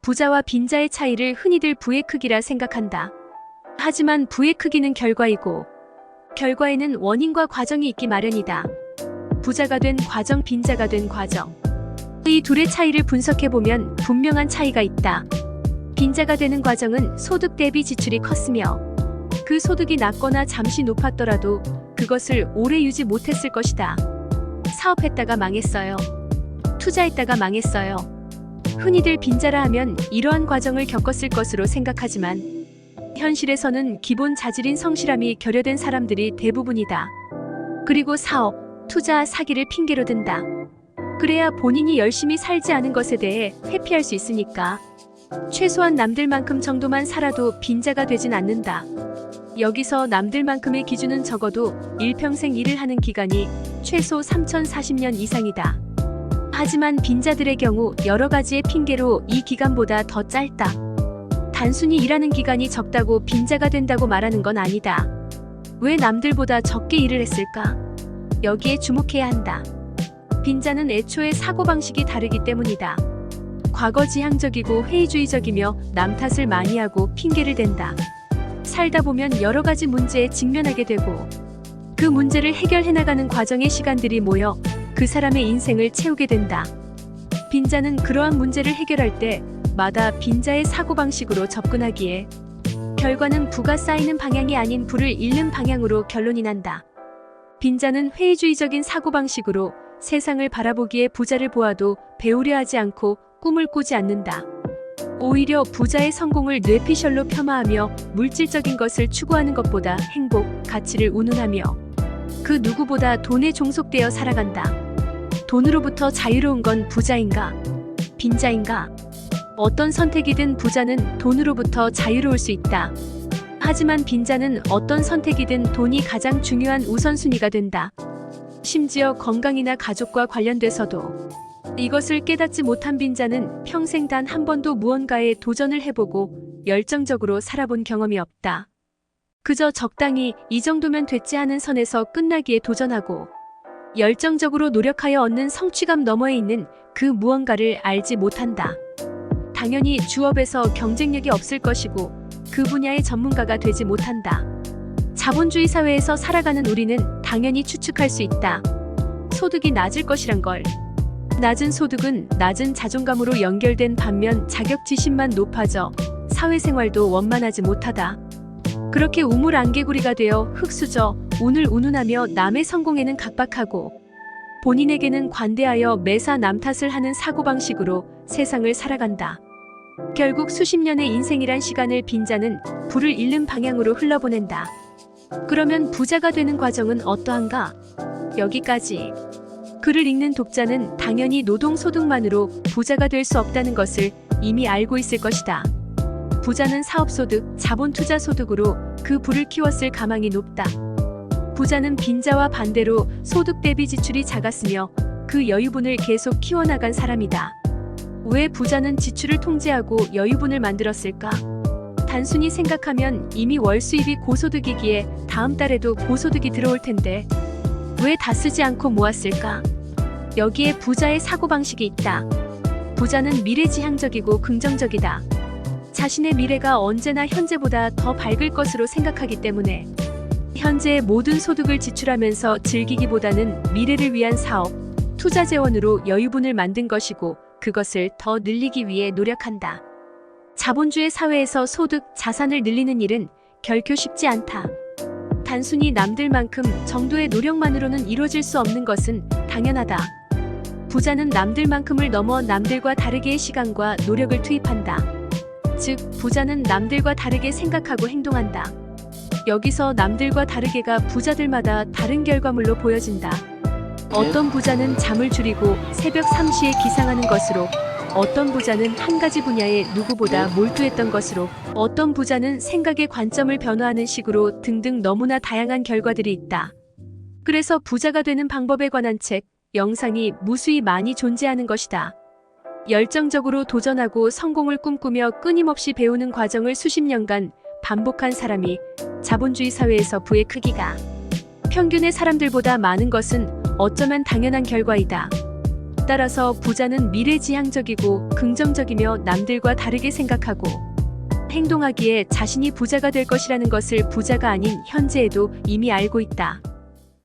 부자와 빈자의 차이를 흔히들 부의 크기라 생각한다. 하지만 부의 크기는 결과이고 결과에는 원인과 과정이 있기 마련이다. 부자가 된 과정, 빈자가 된 과정. 이 둘의 차이를 분석해보면 분명한 차이가 있다. 빈자가 되는 과정은 소득 대비 지출이 컸으며 그 소득이 낮거나 잠시 높았더라도 그것을 오래 유지 못했을 것이다. 사업했다가 망했어요. 투자했다가 망했어요. 흔히들 빈자라 하면 이러한 과정을 겪었을 것으로 생각하지만 현실에서는 기본 자질인 성실함이 결여된 사람들이 대부분이다. 그리고 사업, 투자, 사기를 핑계로 든다. 그래야 본인이 열심히 살지 않은 것에 대해 회피할 수 있으니까. 최소한 남들만큼 정도만 살아도 빈자가 되진 않는다. 여기서 남들만큼의 기준은 적어도 일평생 일을 하는 기간이 최소 3040년 이상이다. 하지만 빈자들의 경우 여러 가지의 핑계로 이 기간보다 더 짧다. 단순히 일하는 기간이 적다고 빈자가 된다고 말하는 건 아니다. 왜 남들보다 적게 일을 했을까? 여기에 주목해야 한다. 빈자는 애초에 사고방식이 다르기 때문이다. 과거지향적이고 회의주의적이며 남 탓을 많이 하고 핑계를 댄다. 살다 보면 여러 가지 문제에 직면하게 되고 그 문제를 해결해 나가는 과정의 시간들이 모여 그 사람의 인생을 채우게 된다. 빈자는 그러한 문제를 해결할 때마다 빈자의 사고방식으로 접근하기에 결과는 부가 쌓이는 방향이 아닌 부를 잃는 방향으로 결론이 난다. 빈자는 회의주의적인 사고방식으로 세상을 바라보기에 부자를 보아도 배우려 하지 않고 꿈을 꾸지 않는다. 오히려 부자의 성공을 뇌피셜로 폄하하며 물질적인 것을 추구하는 것보다 행복, 가치를 운운하며 그 누구보다 돈에 종속되어 살아간다. 돈으로부터 자유로운 건 부자인가? 빈자인가? 어떤 선택이든 부자는 돈으로부터 자유로울 수 있다. 하지만 빈자는 어떤 선택이든 돈이 가장 중요한 우선순위가 된다. 심지어 건강이나 가족과 관련돼서도 이것을 깨닫지 못한 빈자는 평생 단 한 번도 무언가에 도전을 해보고 열정적으로 살아본 경험이 없다. 그저 적당히 이 정도면 됐지 하는 선에서 끝나기에 도전하고 열정적으로 노력하여 얻는 성취감 너머에 있는 그 무언가를 알지 못한다. 당연히 주업에서 경쟁력이 없을 것이고 그 분야의 전문가가 되지 못한다. 자본주의 사회에서 살아가는 우리는 당연히 추측할 수 있다. 소득이 낮을 것이란 걸. 낮은 소득은 낮은 자존감으로 연결된 반면 자격지심만 높아져 사회생활도 원만하지 못하다. 그렇게 우물안개구리가 되어 흙수저, 운을 운운하며 남의 성공에는 각박하고 본인에게는 관대하여 매사 남 탓을 하는 사고방식으로 세상을 살아간다. 결국 수십 년의 인생이란 시간을 빈자는 부를 잃는 방향으로 흘러보낸다. 그러면 부자가 되는 과정은 어떠한가? 여기까지. 글을 읽는 독자는 당연히 노동소득만으로 부자가 될 수 없다는 것을 이미 알고 있을 것이다. 부자는 사업소득, 자본투자소득으로 그 부를 키웠을 가망이 높다. 부자는 빈자와 반대로 소득 대비 지출이 작았으며 그 여유분을 계속 키워나간 사람이다. 왜 부자는 지출을 통제하고 여유분을 만들었을까? 단순히 생각하면 이미 월 수입이 고소득이기에 다음 달에도 고소득이 들어올 텐데 왜 다 쓰지 않고 모았을까? 여기에 부자의 사고방식이 있다. 부자는 미래지향적이고 긍정적이다. 자신의 미래가 언제나 현재보다 더 밝을 것으로 생각하기 때문에 현재의 모든 소득을 지출하면서 즐기기보다는 미래를 위한 사업, 투자 재원으로 여유분을 만든 것이고 그것을 더 늘리기 위해 노력한다. 자본주의 사회에서 소득, 자산을 늘리는 일은 결코 쉽지 않다. 단순히 남들만큼 정도의 노력만으로는 이루어질 수 없는 것은 당연하다. 부자는 남들만큼을 넘어 남들과 다르게의 시간과 노력을 투입한다. 즉, 부자는 남들과 다르게 생각하고 행동한다. 여기서 남들과 다르게가 부자들마다 다른 결과물로 보여진다. 어떤 부자는 잠을 줄이고 새벽 3시에 기상하는 것으로, 어떤 부자는 한 가지 분야에 누구보다 몰두했던 것으로, 어떤 부자는 생각의 관점을 변화하는 식으로 등등 너무나 다양한 결과들이 있다. 그래서 부자가 되는 방법에 관한 책, 영상이 무수히 많이 존재하는 것이다. 열정적으로 도전하고 성공을 꿈꾸며 끊임없이 배우는 과정을 수십 년간 반복한 사람이 자본주의 사회에서 부의 크기가 평균의 사람들보다 많은 것은 어쩌면 당연한 결과이다. 따라서 부자는 미래지향적이고 긍정적이며 남들과 다르게 생각하고 행동하기에 자신이 부자가 될 것이라는 것을 부자가 아닌 현재에도 이미 알고 있다.